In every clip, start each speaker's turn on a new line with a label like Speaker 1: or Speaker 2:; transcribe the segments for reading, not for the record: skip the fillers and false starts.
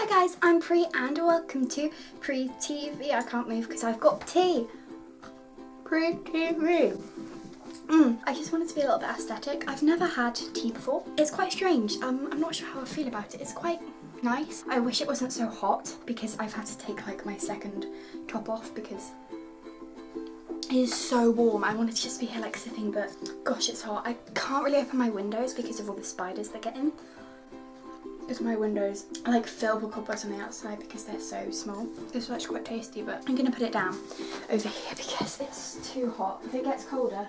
Speaker 1: guys, I'm Pre and welcome to Pre-TV. I can't move because I've got tea. Pre-TV. I just wanted to be a little bit aesthetic. I've never had tea before. It's quite strange. I'm not sure how I feel about it. It's quite nice. I wish it wasn't so hot because I've had to take like my second top off because it is so warm. I wanted to just be here like sipping, but gosh, it's hot. I can't really open my windows because of all the spiders that get in. Because my windows are like filled with cobwebs on the outside because they're so small. This is actually quite tasty, but I'm gonna put it down over here because it's too hot. If it gets colder,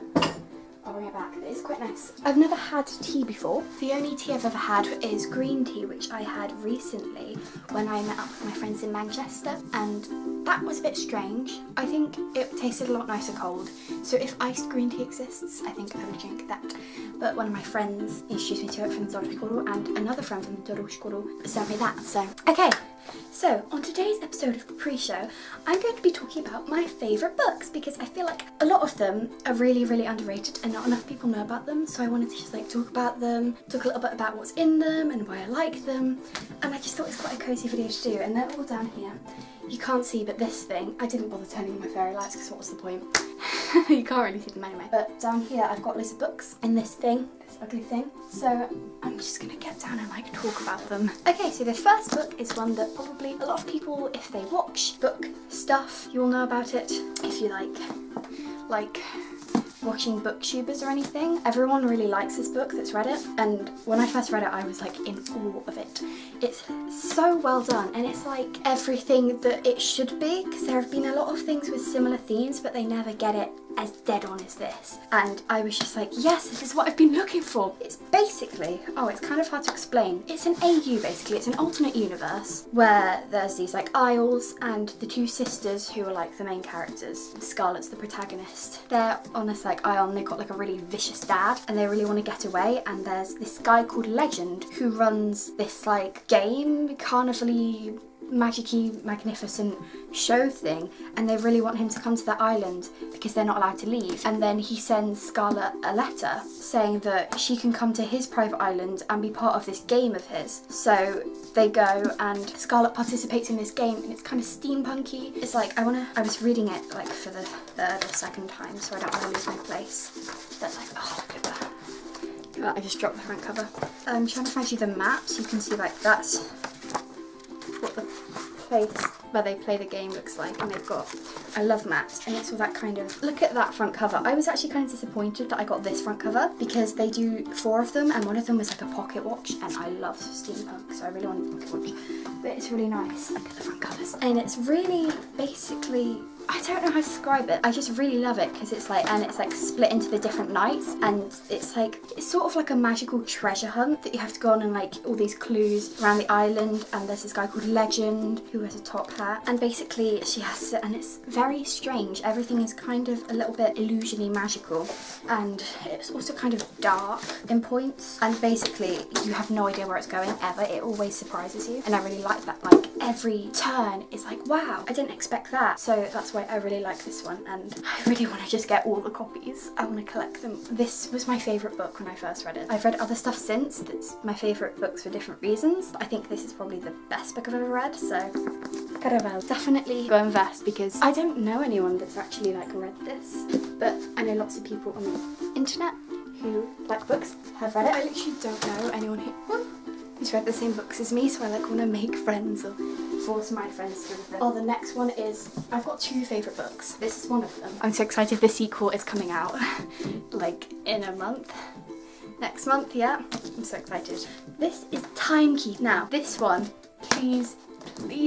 Speaker 1: I'll bring it back. It's quite nice. I've never had tea before. The only tea I've ever had is green tea, which I had recently when I met up with my friends in Manchester, and that was a bit strange. I think it tasted a lot nicer cold. So if iced green tea exists, I think I would drink that. But one of my friends introduced me to it from the Dorshkoro, and another friend from the Dorshkoro sent me that. So, okay. So, on today's episode of the pre-show, I'm going to be talking about my favourite books because I feel like a lot of them are really, really underrated and not enough people know about them. So I wanted to just like talk about them, talk a little bit about what's in them and why I like them. And I just thought it's quite a cosy video to do, and they're all down here. You can't see, but this thing, I didn't bother turning on my fairy lights because what was the point? You can't really see them anyway. But down here I've got loads of books in this thing, this ugly thing. So I'm just gonna get down and like talk about them. Okay, so the first book is one that probably a lot of people, if they watch book stuff, you'll know about it. If you like watching booktubers or anything, everyone really likes this book that's read it, and when I first read it I was like in awe of it. It's so well done and it's like everything that it should be, because there have been a lot of things with similar themes but they never get it as dead on as this, and I was just like, yes, this is what I've been looking for. It's basically, it's kind of hard to explain. It's an AU basically. It's an alternate universe where there's these like isles, and the two sisters who are like the main characters, Scarlett's the protagonist, they're on this like isle and they've got like a really vicious dad and they really want to get away, and there's this guy called Legend who runs this like game, carnival-y, magic-y, magnificent show thing, and they really want him to come to that island because they're not allowed to leave. And then he sends Scarlett a letter saying that she can come to his private island and be part of this game of his. So they go and Scarlett participates in this game, and it's kind of steampunky. It's like, I was reading it like for the third or second time, so I don't want to lose my place. That's like, look at that. I just dropped the front cover. I'm trying to find you the map so you can see like that's what the place where they play the game looks like, and they've got, I love maps, and it's all that kind of, look at that front cover. I was actually kind of disappointed that I got this front cover because they do 4 of them and one of them was like a pocket watch, and I love steampunk, so I really wanted a pocket watch. But it's really nice. Look at the front covers. And it's really basically, I don't know how to describe it. I just really love it because it's like, and it's like split into the different nights, and it's like, it's sort of like a magical treasure hunt that you have to go on, and like all these clues around the island, and there's this guy called Legend who has a top hat, and basically she has to, and it's very strange. Everything is kind of a little bit illusion-y magical, and it's also kind of dark in points, and basically you have no idea where it's going ever. It always surprises you, and I really like that. Like every turn is like, wow, I didn't expect that. So that's why I really like this one, and I really want to just get all the copies. I want to collect them. This was my favourite book when I first read it. I've read other stuff since that's my favourite books for different reasons, but I think this is probably the best book I've ever read, so Caravel. Definitely go invest, because I don't know anyone that's actually like read this, but I know lots of people on the internet who like books have read it. I literally don't know anyone who's read the same books as me, so I like want to make friends or force my friends to read them. Oh, the next one is, I've got 2 favourite books. This is one of them. I'm so excited. The sequel is coming out like in a month. Next month, yeah. I'm so excited. This is Timekeep. Now, this one, please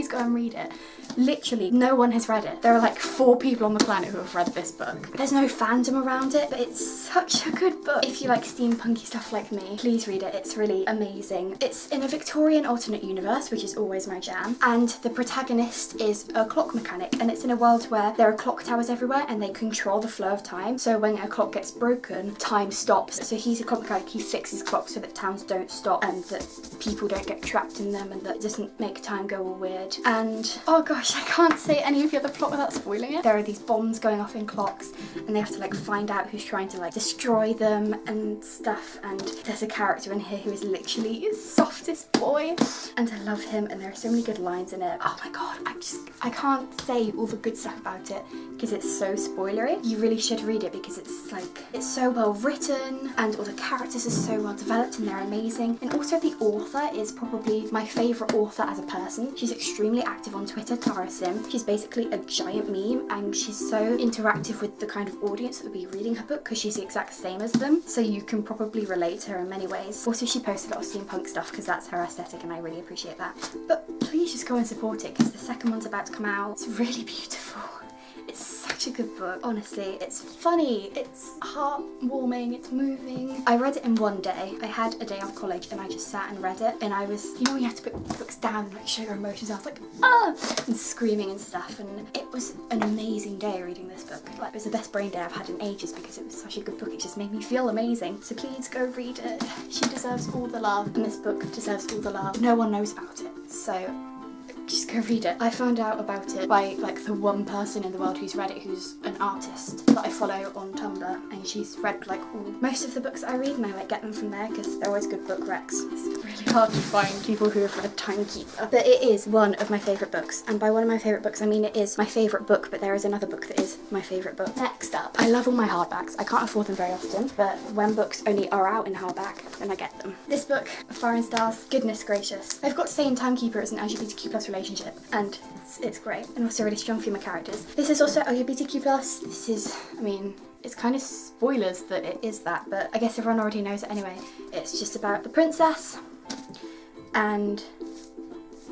Speaker 1: go and read it. Literally, no one has read it. There are like 4 people on the planet who have read this book. There's no fandom around it, but it's such a good book. If you like steampunky stuff like me, please read it. It's really amazing. It's in a Victorian alternate universe, which is always my jam, and the protagonist is a clock mechanic, and it's in a world where there are clock towers everywhere and they control the flow of time. So when a clock gets broken, time stops. So he's a clock mechanic. He fixes clocks so that towns don't stop and that people don't get trapped in them, and that doesn't make time go all weird. And oh gosh, gosh, I can't say any of the other plot without spoiling it. There are these bombs going off in clocks and they have to like find out who's trying to like destroy them and stuff, and there's a character in here who is literally his softest boy and I love him, and there are so many good lines in it. Oh my god, I can't say all the good stuff about it because it's so spoilery. You really should read it because it's so well written and all the characters are so well developed and they're amazing. And also the author is probably my favourite author as a person. She's extremely active on Twitter, Tara Sim. She's basically a giant meme and she's so interactive with the kind of audience that will be reading her book because she's the exact same as them. So you can probably relate to her in many ways. Also, she posts a lot of steampunk stuff because that's her aesthetic and I really appreciate that. But please just go and support it because the second one's about to come out. It's really beautiful. It's such a good book, honestly. It's funny, it's heartwarming, it's moving. I read it in one day. I had a day off college and I just sat and read it, and I was, you know, you have to put books down and like show your emotions. I was like, ah, and screaming and stuff, and it was an amazing day reading this book. Like, it was the best brain day I've had in ages because it was such a good book. It just made me feel amazing. So please go read it. She deserves all the love, and this book deserves all the love. No one knows about it, so just go read it. I found out about it by like the one person in the world who's read it, who's an artist that I follow on Tumblr, and she's read like most of the books that I read, and I like get them from there because they're always good book recs. It's really hard to find people who have read Timekeeper, but it is one of my favourite books, and by one of my favourite books I mean it is my favourite book, but there is another book that is my favourite book. Next up, I love all my hardbacks. I can't afford them very often, but when books only are out in hardback, then I get them. This book, Fire and Stars, goodness gracious. I've got to say in Timekeeper it's an LGBTQ+ relationship, and it's great, and also really strong female characters. This is also LGBTQ+. This is, I mean, it's kind of spoilers that it is that, but I guess everyone already knows it anyway. It's just about the princess and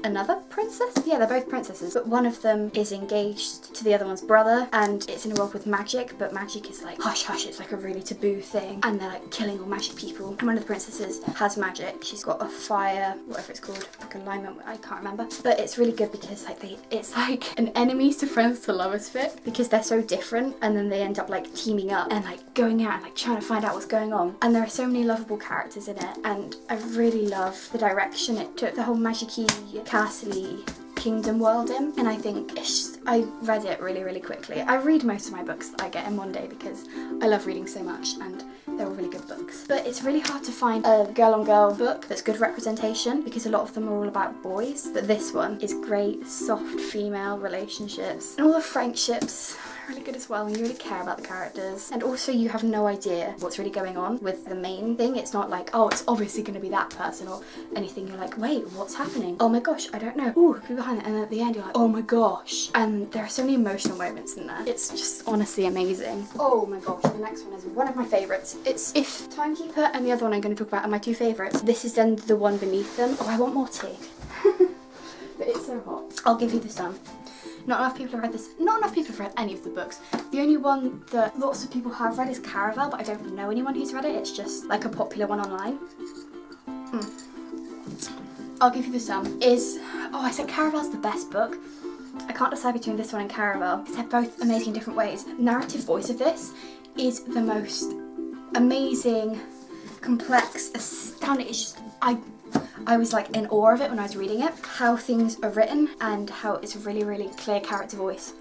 Speaker 1: another princess? Yeah, they're both princesses, but one of them is engaged to the other one's brother, and it's in a world with magic, but magic is like hush hush, it's like a really taboo thing, and they're like killing all magic people. And one of the princesses has magic. She's got a fire, whatever it's called, like alignment, I can't remember, but it's really good because like it's like an enemies to friends to lovers fic because they're so different, and then they end up like teaming up and like going out and like trying to find out what's going on. And there are so many lovable characters in it, and I really love the direction it took the whole magic-y, castle-y kingdom world in, and I think it's just, I read it really, really quickly. I read most of my books that I get in one day because I love reading so much, and they're all really good books. But it's really hard to find a girl-on-girl book that's good representation because a lot of them are all about boys, but this one is great, soft female relationships, and all the friendships are really good as well, and you really care about the characters, and also you have no idea what's really going on with the main thing. It's not like, oh, it's obviously going to be that person or anything. You're like, wait, what's happening? Oh my gosh, I don't know. Ooh, who behind it? And then at the end you're like, oh my gosh. And there are so many emotional moments in there. It's just honestly amazing. Oh my gosh, the next one is one of my favourites. It's if Timekeeper and the other one I'm going to talk about are my two favourites. This is then the one beneath them. Oh, I want more tea. But it's so hot. I'll give you the sun. Not enough people have read this. Not enough people have read any of the books. The only one that lots of people have read is Caraval, but I don't know anyone who's read it. It's just like a popular one online. I'll give you the sum. Oh, I said Caraval's the best book. I can't decide between this one and Caraval because they're both amazing in different ways. The narrative voice of this is the most amazing, complex, astounding. It's just, I was like in awe of it when I was reading it, how things are written and how it's a really, really clear character voice.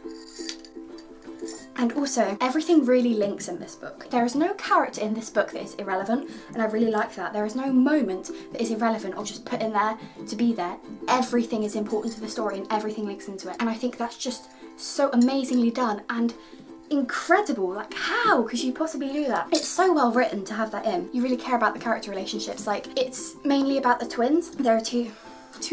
Speaker 1: And also, everything really links in this book. There is no character in this book that is irrelevant, and I really like that. There is no moment that is irrelevant or just put in there to be there. Everything is important to the story and everything links into it. And I think that's just so amazingly done and incredible. Like, how could you possibly do that? It's so well written to have that in. You really care about the character relationships. Like, it's mainly about the twins. There are two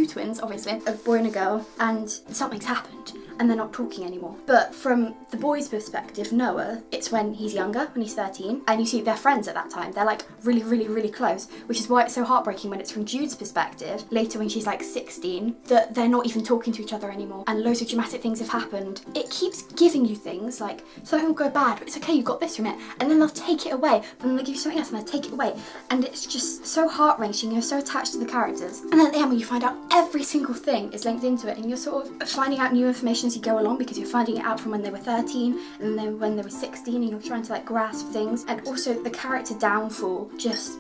Speaker 1: twins, obviously, a boy and a girl, and something's happened and they're not talking anymore. But from the boy's perspective, Noah, it's when he's younger, when he's 13, and you see they're friends at that time. They're like really, really, really close, which is why it's so heartbreaking when it's from Jude's perspective, later when she's like 16, that they're not even talking to each other anymore and loads of dramatic things have happened. It keeps giving you things, like something will go bad, but it's okay, you got this from it, and then they'll take it away, but then they'll give you something else and they'll take it away, and it's just so heart-wrenching. You're so attached to the characters, and then at the end when you find out every single thing is linked into it, and you're sort of finding out new information as you go along because you're finding it out from when they were 13 and then when they were 16, and you're trying to like grasp things. And also the character downfall, just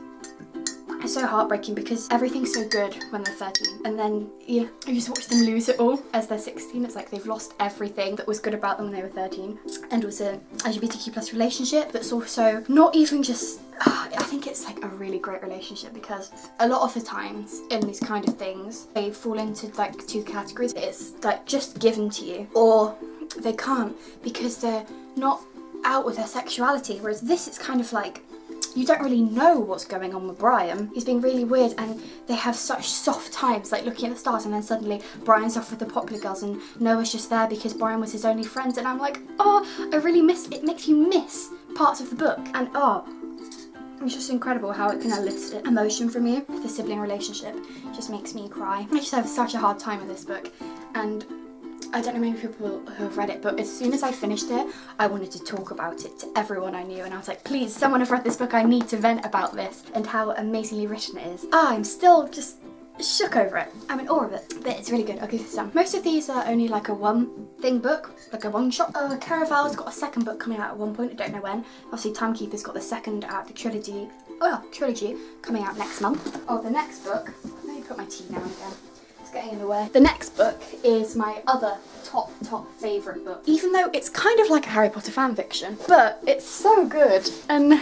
Speaker 1: It's so heartbreaking because everything's so good when they're 13 and then you just watch them lose it all as they're 16. It's like they've lost everything that was good about them when they were 13. And also LGBTQ plus relationship that's also not even just, I think it's like a really great relationship because a lot of the times in these kind of things they fall into like two categories. It's like just given to you or they can't because they're not out with their sexuality, whereas this is kind of like you don't really know what's going on with Brian. He's being really weird and they have such soft times, like looking at the stars, and then suddenly Brian's off with the popular girls and Noah's just there because Brian was his only friend, and I'm like, oh, I really miss it. Makes you miss parts of the book, and it's just incredible how it can elicit emotion from you. The sibling relationship just makes me cry. I just have such a hard time with this book, and I don't know many people who have read it, but as soon as I finished it, I wanted to talk about it to everyone I knew, and I was like, please, someone have read this book, I need to vent about this, and how amazingly written it is. I'm still just shook over it. I'm in awe of it, but it's really good. I'll give this some. Most of these are only like a one-thing book, like a one-shot. Caraval's got a second book coming out at one point, I don't know when. Obviously, Timekeeper's got the second out of the trilogy coming out next month. Oh, the next book, let me put my tea down again. Getting in the way. The next book is my other top favourite book. Even though it's kind of like a Harry Potter fan fiction, but it's so good and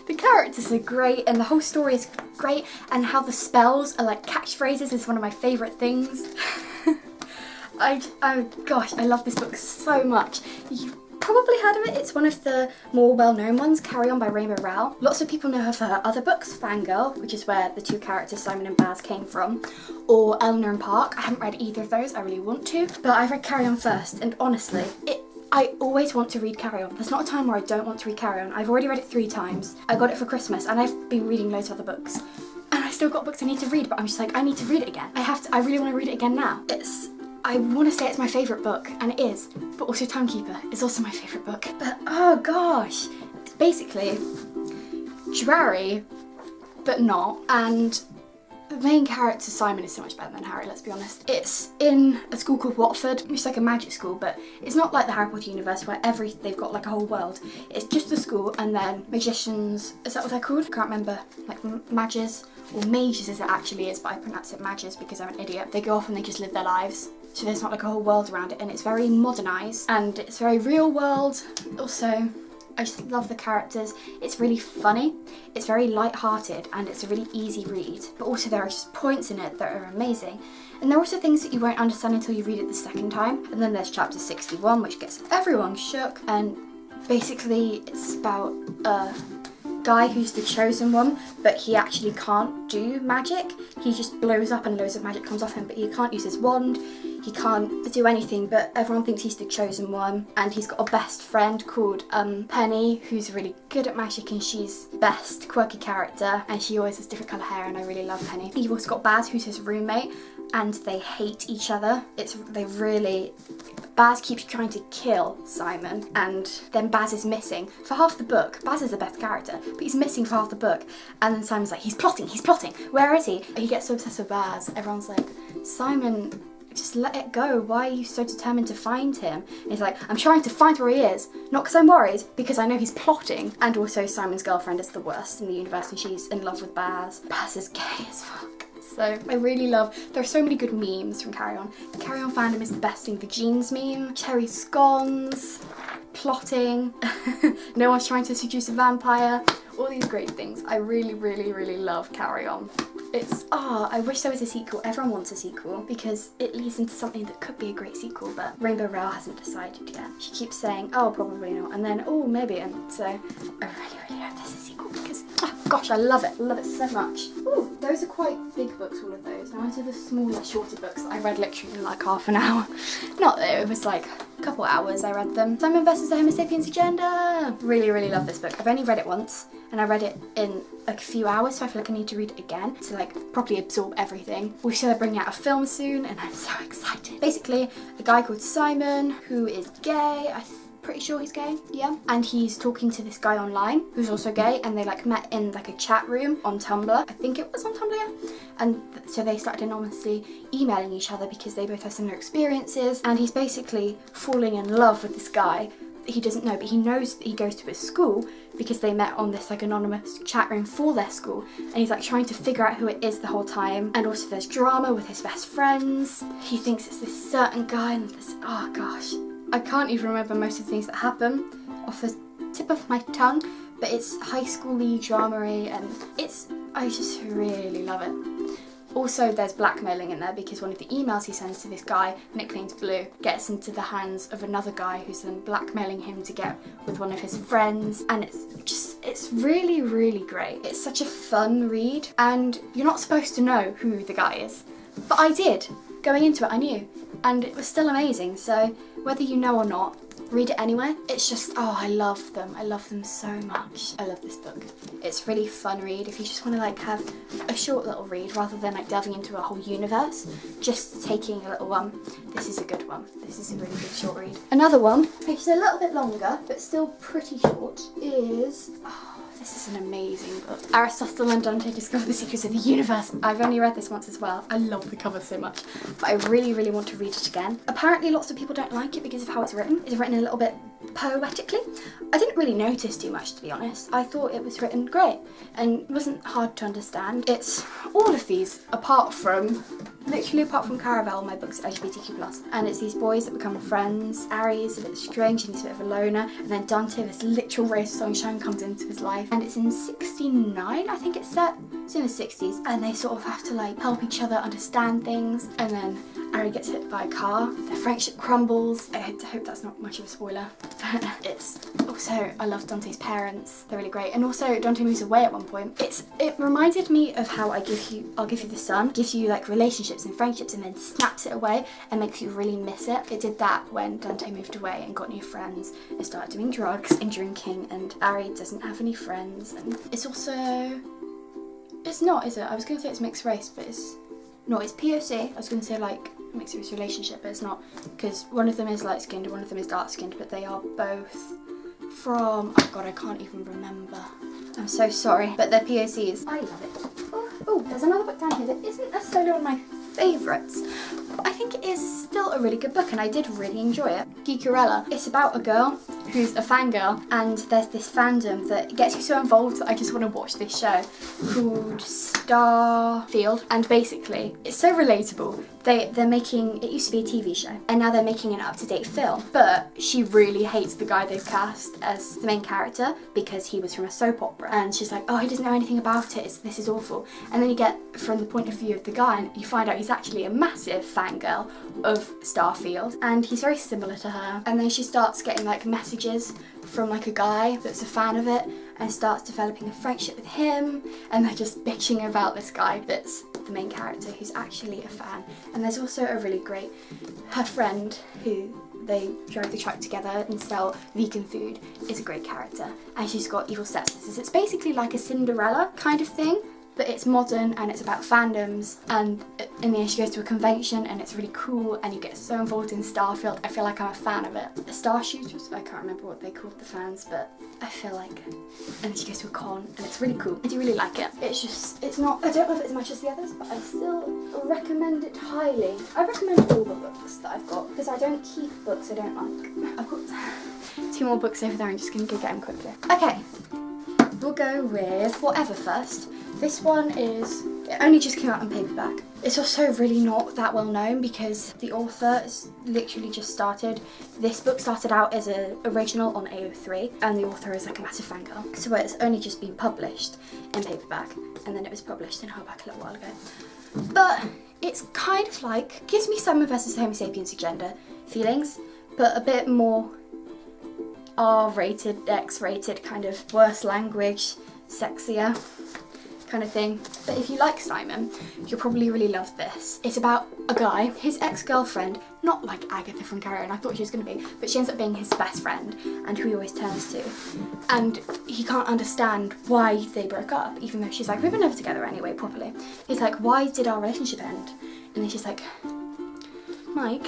Speaker 1: the characters are great and the whole story is great, and how the spells are like catchphrases is one of my favourite things. Oh gosh, I love this book so much. You've probably heard of it. It's one of the more well-known ones, Carry On by Rainbow Rowell. Lots of people know her for her other books, Fangirl, which is where the two characters Simon and Baz came from, or Eleanor and Park. I haven't read either of those, I really want to, but I've read Carry On first, and honestly, I always want to read Carry On. There's not a time where I don't want to read Carry On. I've already read it 3 times. I got it for Christmas, and I've been reading loads of other books, and I still got books I need to read, but I'm just like, I need to read it again. I really want to read it again now. I want to say it's my favourite book, and it is, but also Timekeeper is also my favourite book. But oh gosh, it's basically dreary, but not, and the main character, Simon, is so much better than Harry, let's be honest. It's in a school called Watford, which is like a magic school, but it's not like the Harry Potter universe where they've got like a whole world. It's just the school, and then magicians, is that what they're called? I can't remember, like mages, or mages as it actually is, but I pronounce it mages because I'm an idiot. They go off and they just live their lives. So there's not like a whole world around it, and it's very modernised and it's very real world. Also, I just love the characters. It's really funny, it's very light-hearted, and it's a really easy read. But also there are just points in it that are amazing. And there are also things that you won't understand until you read it the second time. And then there's chapter 61, which gets everyone shook. And basically it's about a guy who's the chosen one, but he actually can't do magic. He just blows up and loads of magic comes off him, but he can't use his wand. He can't do anything, but everyone thinks he's the chosen one, and he's got a best friend called Penny, who's really good at magic, and she's the best quirky character, and she always has different colour hair, and I really love Penny. You've also got Baz, who's his roommate, and they hate each other. Baz keeps trying to kill Simon, and then Baz is missing. For half the book, Baz is the best character, but he's missing for half the book, and then Simon's like, he's plotting, where is he? He gets so obsessed with Baz, everyone's like, Simon, just let it go, why are you so determined to find him? And he's like, I'm trying to find where he is, not because I'm worried, because I know he's plotting. And also Simon's girlfriend is the worst in the universe, and she's in love with Baz. Baz is gay as fuck. So I really love, there are so many good memes from Carry On. The Carry On fandom is the best thing. The jeans meme, cherry scones, plotting, no one's trying to seduce a vampire, all these great things. I really, really, really love Carry On. I wish there was a sequel. Everyone wants a sequel because it leads into something that could be a great sequel, but Rainbow Rowell hasn't decided yet. She keeps saying, oh, probably not, and then, oh, maybe, and so I really, really hope there's a sequel because, oh gosh, I love it so much. Ooh, those are quite big books, all of those. Now into the smaller, shorter books that I read literally in like half an hour. Not that it was like a couple hours I read them. Simon vs. the Homo Sapiens Agenda. Really, really love this book. I've only read it once, and I read it in like a few hours, so I feel like I need to read it again to like properly absorb everything. We should bring out a film soon, and I'm so excited. Basically, a guy called Simon who is gay. I'm pretty sure he's gay, yeah. And he's talking to this guy online who's also gay, and they like met in like a chat room on Tumblr. I think it was on Tumblr, yeah. And so they started anonymously emailing each other because they both have similar experiences, and he's basically falling in love with this guy. he doesn't know, but he knows that he goes to his school because they met on this like anonymous chat room for their school, and he's like trying to figure out who it is the whole time. And also there's drama with his best friends. He thinks it's this certain guy, and this, oh gosh, I can't even remember most of the things that happen off the tip of my tongue, but it's high school-y, drama-y, and I just really love it. Also, there's blackmailing in there because one of the emails he sends to this guy, nicknamed Blue, gets into the hands of another guy who's then blackmailing him to get with one of his friends, and it's really, really great. It's such a fun read, and you're not supposed to know who the guy is, but I did. Going into it, I knew, and it was still amazing, so whether you know or not, read it anyway. It's just, oh, I love them. I love them so much. I love this book. It's really fun read if you just want to like have a short little read rather than like delving into a whole universe. Just taking a little one. This is a good one. This is a really good short read. Another one, which is a little bit longer but still pretty short, is, oh, this is an amazing book. Aristotle and Dante Discover the Secrets of the Universe. I've only read this once as well. I love the cover so much, but I really, really want to read it again. Apparently lots of people don't like it because of how it's written. It's written a little bit poetically. I didn't really notice too much, to be honest. I thought it was written great and it wasn't hard to understand. It's all of these literally apart from Caravel, my book's LGBTQ+. And it's these boys that become friends. Ari is a bit strange and he's a bit of a loner. And then Dante, this literal ray of sunshine, comes into his life. And it's in 69, I think it's set. It's in the 60s. And they sort of have to like help each other understand things. And then Ari gets hit by a car. Their friendship crumbles. I hope that's not much of a spoiler. It's also, I love Dante's parents. They're really great. And also Dante moves away at one point. It reminded me of how I'll give you the sun. Gives you like relationships and friendships and then snaps it away and makes you really miss it. It did that when Dante moved away and got new friends and started doing drugs and drinking, and Ari doesn't have any friends. And it's also, it's not, is it? I was going to say it's mixed race, but it's POC. I was going to say like mixed race relationship, but it's not, because one of them is light skinned and one of them is dark skinned, but they are both from, oh god, I can't even remember. I'm so sorry, but they're POCs. I love it. Oh, there's another book down here that isn't necessarily one of my favourites, but I think it is still a really good book and I did really enjoy it. Geekerella. It's about a girl who's a fangirl, and there's this fandom that gets you so involved that I just want to watch this show called Starfield, and basically it's so relatable. They're making, it used to be a TV show and now they're making an up-to-date film, but she really hates the guy they've cast as the main character because he was from a soap opera, and she's like, oh, he doesn't know anything about it, this is awful. And then you get from the point of view of the guy and you find out he's actually a massive fangirl of Starfield and he's very similar to her. And then she starts getting like messages from like a guy that's a fan of it and starts developing a friendship with him, and they're just bitching about this guy that's the main character who's actually a fan. And there's also a really great, her friend who they drive the truck together and sell vegan food is a great character, and she's got evil stepsisters. It's basically like a Cinderella kind of thing, but it's modern and it's about fandoms, and in the end she goes to a convention and it's really cool and you get so involved in Starfield. I feel like I'm a fan of it. The Star Shooters, I can't remember what they called the fans, but I feel like, and then she goes to a con and it's really cool. I do really like it. It's not, I don't love it as much as the others, but I still recommend it highly. I recommend all the books that I've got because I don't keep books I don't like. I've got 2 more books over there, I'm just going to go get them quickly. Okay, we'll go with Whatever first. This one is, it only just came out in paperback. It's also really not that well known because the author is literally just started. This book started out as an original on AO3 and the author is like a massive fangirl. So it's only just been published in paperback and then it was published in hardback a little while ago. But it's kind of like, gives me Simon vs. Homo sapiens agenda feelings, but a bit more R-rated, X-rated, kind of worse language, sexier kind of thing. But if you like Simon, you'll probably really love this. It's about a guy, his ex-girlfriend, not like Agatha from Carrie, and I thought she was going to be, but she ends up being his best friend and who he always turns to. And he can't understand why they broke up, even though she's like, we were never together anyway, properly. He's like, why did our relationship end? And then she's like, Mike,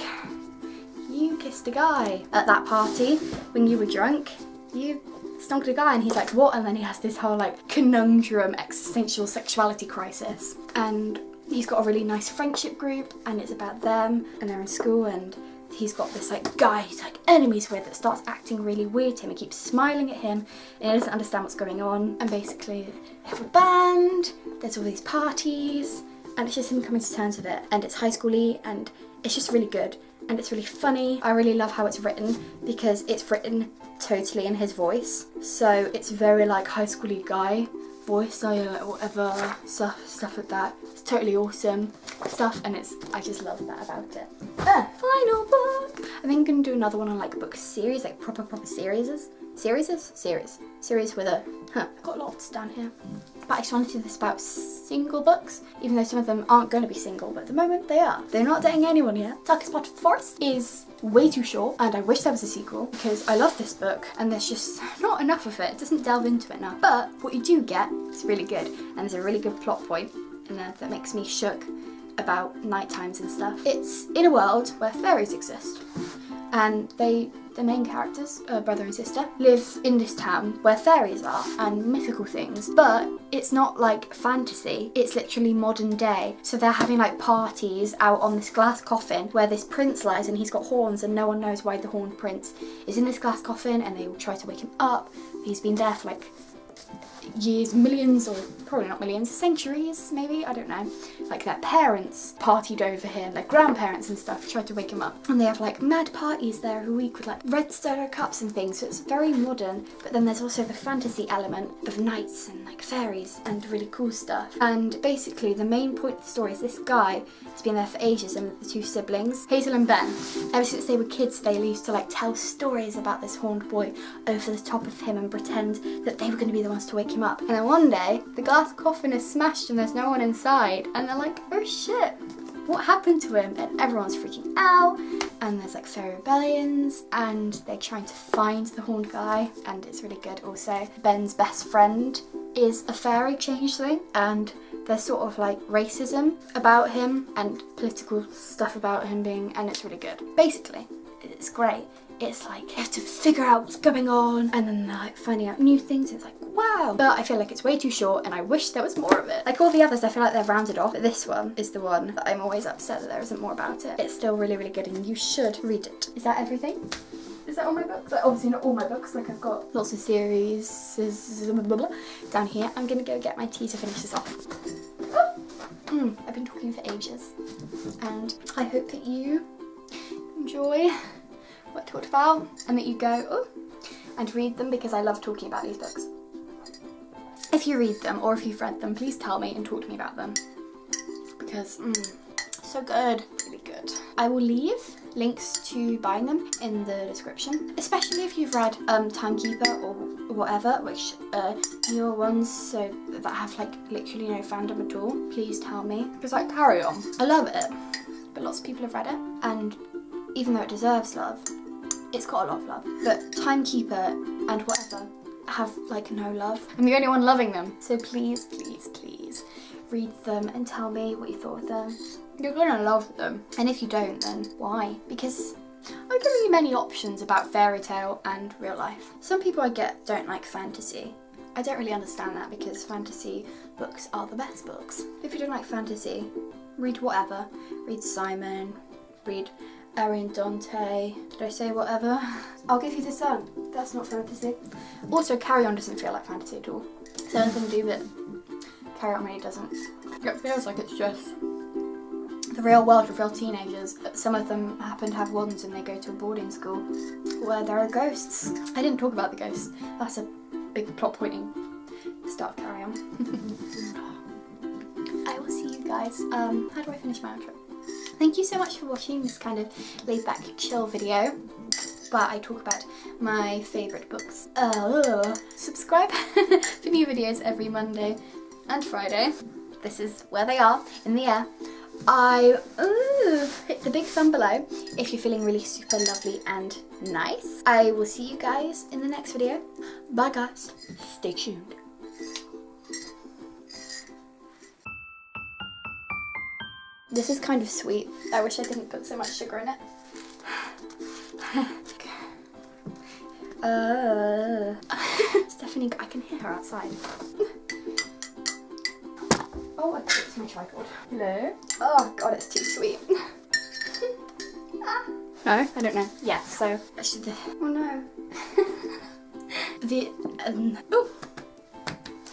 Speaker 1: you kissed a guy at that party when you were drunk. You snogged a guy. And he's like, what? And then he has this whole like conundrum existential sexuality crisis, and he's got a really nice friendship group and it's about them and they're in school and he's got this like guy he's like enemies with that starts acting really weird to him. He keeps smiling at him and he doesn't understand what's going on. And basically they have a band, there's all these parties, and it's just him coming to terms with it. And it's high school-y and it's just really good. And it's really funny. I really love how it's written because it's written totally in his voice. So it's very like high school-y guy voice, so like whatever, stuff like that. It's totally awesome stuff and I just love that about it. Final book! I think I'm gonna do another one on like book series, like proper series with a, I've got lots down here. But I just wanted to do this about single books, even though some of them aren't going to be single, but at the moment they are. They're not dating anyone yet. Darkest Part of the Forest is way too short, and I wish there was a sequel because I love this book and there's just not enough of it. It doesn't delve into it enough. But what you do get is really good, and there's a really good plot point in there that makes me shook about night times and stuff. It's in a world where fairies exist, and the main characters, brother and sister, live in this town where fairies are and mythical things, but it's not like fantasy, it's literally modern day. So they're having like parties out on this glass coffin where this prince lies, and he's got horns and no one knows why the horned prince is in this glass coffin, and they will try to wake him up. He's been there for like years, millions, or probably not millions, centuries maybe, I don't know. Like their parents partied over him, their grandparents and stuff tried to wake him up, and they have like mad parties there every week with like red solo cups and things, so it's very modern. But then there's also the fantasy element of knights and like fairies and really cool stuff. And basically the main point of the story is this guy has been there for ages, and the two siblings, Hazel and Ben, ever since they were kids they used to like tell stories about this horned boy over the top of him and pretend that they were going to be the ones to wake him up. And then one day the glass coffin is smashed and there's no one inside, and they're like, oh shit, what happened to him? And everyone's freaking out, and there's like fairy rebellions, and they're trying to find the horned guy, and it's really good. Also, Ben's best friend is a fairy changeling, and there's sort of like racism about him and political stuff about him being, and it's really good. Basically, it's great. It's like you have to figure out what's going on, and then like finding out new things. It's like, wow. But I feel like it's way too short and I wish there was more of it. Like all the others I feel like they're rounded off, but this one is the one that I'm always upset that there isn't more about it. It's still really, really good and you should read it. Is that everything? Is that all my books? Like, obviously not all my books, like I've got lots of series blah, blah, blah, down here. I'm gonna go get my tea to finish this off. I've been talking for ages, and I hope that you enjoy what I talked about, and that you go, oh, and read them, because I love talking about these books. If you read them, or if you've read them, please tell me and talk to me about them, because so good, really good. I will leave links to buying them in the description, especially if you've read Timekeeper or whatever, which newer ones, so that have like literally no fandom at all. Please tell me, because like, carry on. I love it, but lots of people have read it, and even though it deserves love, it's got a lot of love. But Timekeeper and whatever have like no love. I'm the only one loving them. So please, please, please read them and tell me what you thought of them. You're gonna love them. And if you don't, then why? Because I'm giving you many options about fairy tale and real life. Some people I get don't like fantasy. I don't really understand that, because fantasy books are the best books. If you don't like fantasy, read whatever. Read Simon, read Arian Dante. Did I say whatever? I'll Give You the Sun. That's not fantasy. Also, Carry On doesn't feel like fantasy at all. So anything to do with it. Carry On really doesn't. It feels like it's just the real world with real teenagers. Some of them happen to have wands and they go to a boarding school where there are ghosts. I didn't talk about the ghosts. That's a big plot point in the start of Carry On. I will see you guys. How do I finish my outro? Thank you so much for watching this kind of laid back chill video, but I talk about my favourite books. Subscribe for new videos every Monday and Friday. This is where they are, in the air. Hit the big thumb below if you're feeling really super lovely and nice. I will see you guys in the next video. Bye guys, stay tuned. This is kind of sweet. I wish I didn't put so much sugar in it. Stephanie, I can hear her outside. Oh, I put it to my tripod. Hello? Oh god, it's too sweet. No, I don't know. Yeah, so oh no. Oh.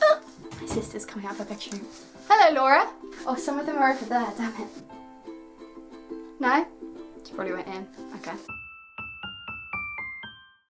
Speaker 1: Oh. My sister's coming out of her picture. Hello, Laura. Oh, some of them are over there, damn it. No? She probably went in. Okay.